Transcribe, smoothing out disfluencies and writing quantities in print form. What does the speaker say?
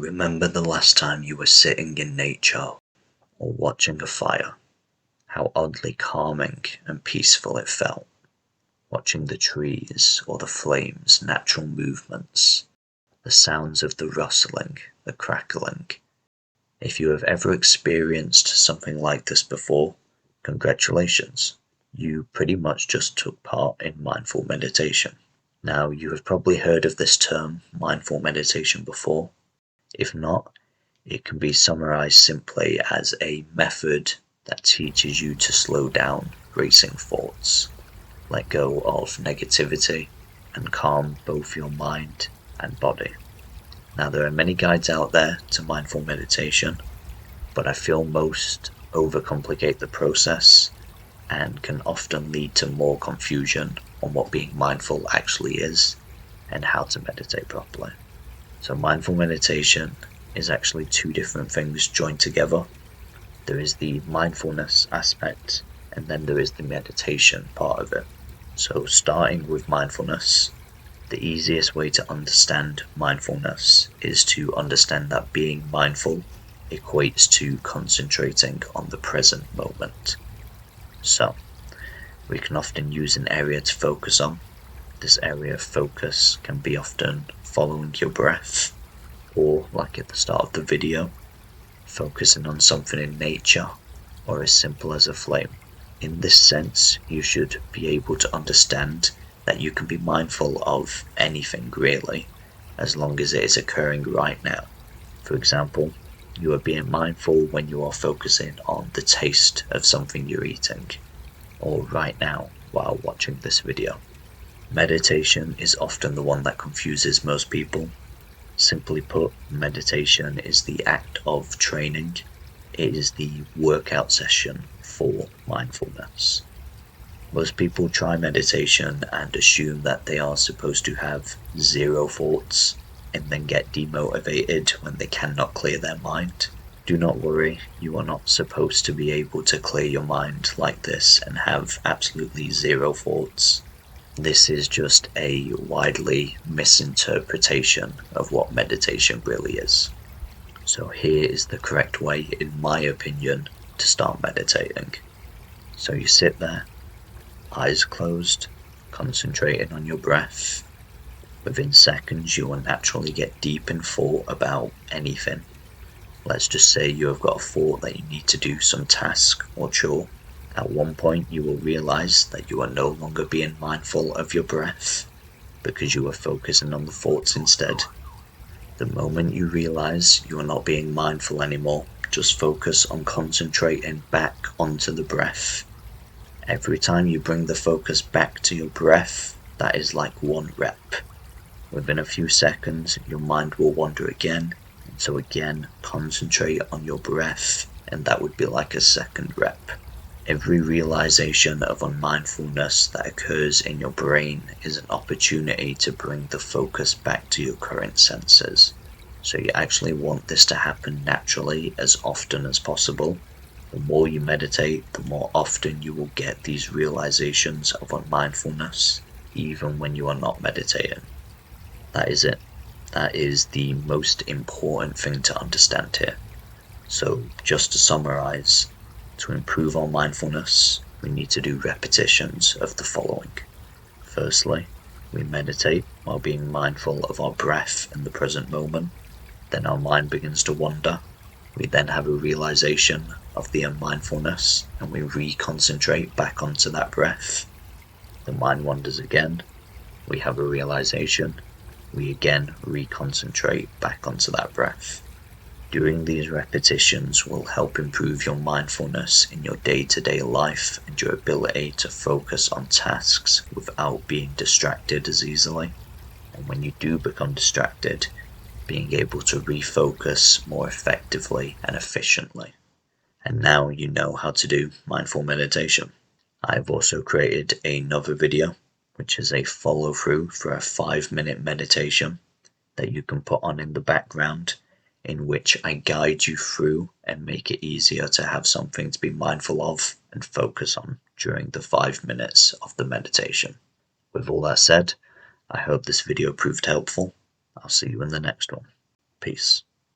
Remember the last time you were sitting in nature or watching a fire, how oddly calming and peaceful it felt, watching the trees or the flames' natural movements, the sounds of the rustling, the crackling. If you have ever experienced something like this before, congratulations. You pretty much just took part in mindful meditation. Now, you have probably heard of this term, mindful meditation, before. If not, it can be summarized simply as a method that teaches you to slow down racing thoughts, let go of negativity, and calm both your mind and body. Now, there are many guides out there to mindful meditation, but I feel most overcomplicate the process and can often lead to more confusion on what being mindful actually is and how to meditate properly. So mindful meditation is actually two different things joined together. There is the mindfulness aspect, and then there is the meditation part of it. So starting with mindfulness, the easiest way to understand mindfulness is to understand that being mindful equates to concentrating on the present moment. So, we can often use an area to focus on. This area of focus can be often following your breath, or like at the start of the video, focusing on something in nature, or as simple as a flame. In this sense, you should be able to understand that you can be mindful of anything really, as long as it is occurring right now. For example, you are being mindful when you are focusing on the taste of something you're eating, or right now while watching this video. Meditation is often the one that confuses most people. Simply put, meditation is the act of training. It is the workout session for mindfulness. Most people try meditation and assume that they are supposed to have zero thoughts and then get demotivated when they cannot clear their mind. Do not worry, you are not supposed to be able to clear your mind like this and have absolutely zero thoughts. This is just a widely misinterpretation of what meditation really is. So here is the correct way, in my opinion, to start meditating. So you sit there, eyes closed, concentrating on your breath. Within seconds, you will naturally get deep in thought about anything. Let's just say you have got a thought that you need to do some task or chore. At one point, you will realize that you are no longer being mindful of your breath because you are focusing on the thoughts instead. The moment you realize you are not being mindful anymore, just focus on concentrating back onto the breath. Every time you bring the focus back to your breath, that is like one rep. Within a few seconds, your mind will wander again, and so again, concentrate on your breath, and that would be like a second rep. Every realization of unmindfulness that occurs in your brain is an opportunity to bring the focus back to your current senses. So you actually want this to happen naturally as often as possible. The more you meditate, the more often you will get these realizations of unmindfulness, even when you are not meditating. That is it. That is the most important thing to understand here. So just to summarize, to improve our mindfulness, we need to do repetitions of the following. Firstly, we meditate while being mindful of our breath in the present moment. Then our mind begins to wander. We then have a realization of the unmindfulness and we reconcentrate back onto that breath. The mind wanders again. We have a realization. We again reconcentrate back onto that breath. Doing these repetitions will help improve your mindfulness in your day-to-day life and your ability to focus on tasks without being distracted as easily. And when you do become distracted, being able to refocus more effectively and efficiently. And now you know how to do mindful meditation. I've also created another video, which is a follow-through for a 5-minute meditation that you can put on in the background, in which I guide you through and make it easier to have something to be mindful of and focus on during the 5 minutes of the meditation. With all that said, I hope this video proved helpful. I'll see you in the next one. Peace.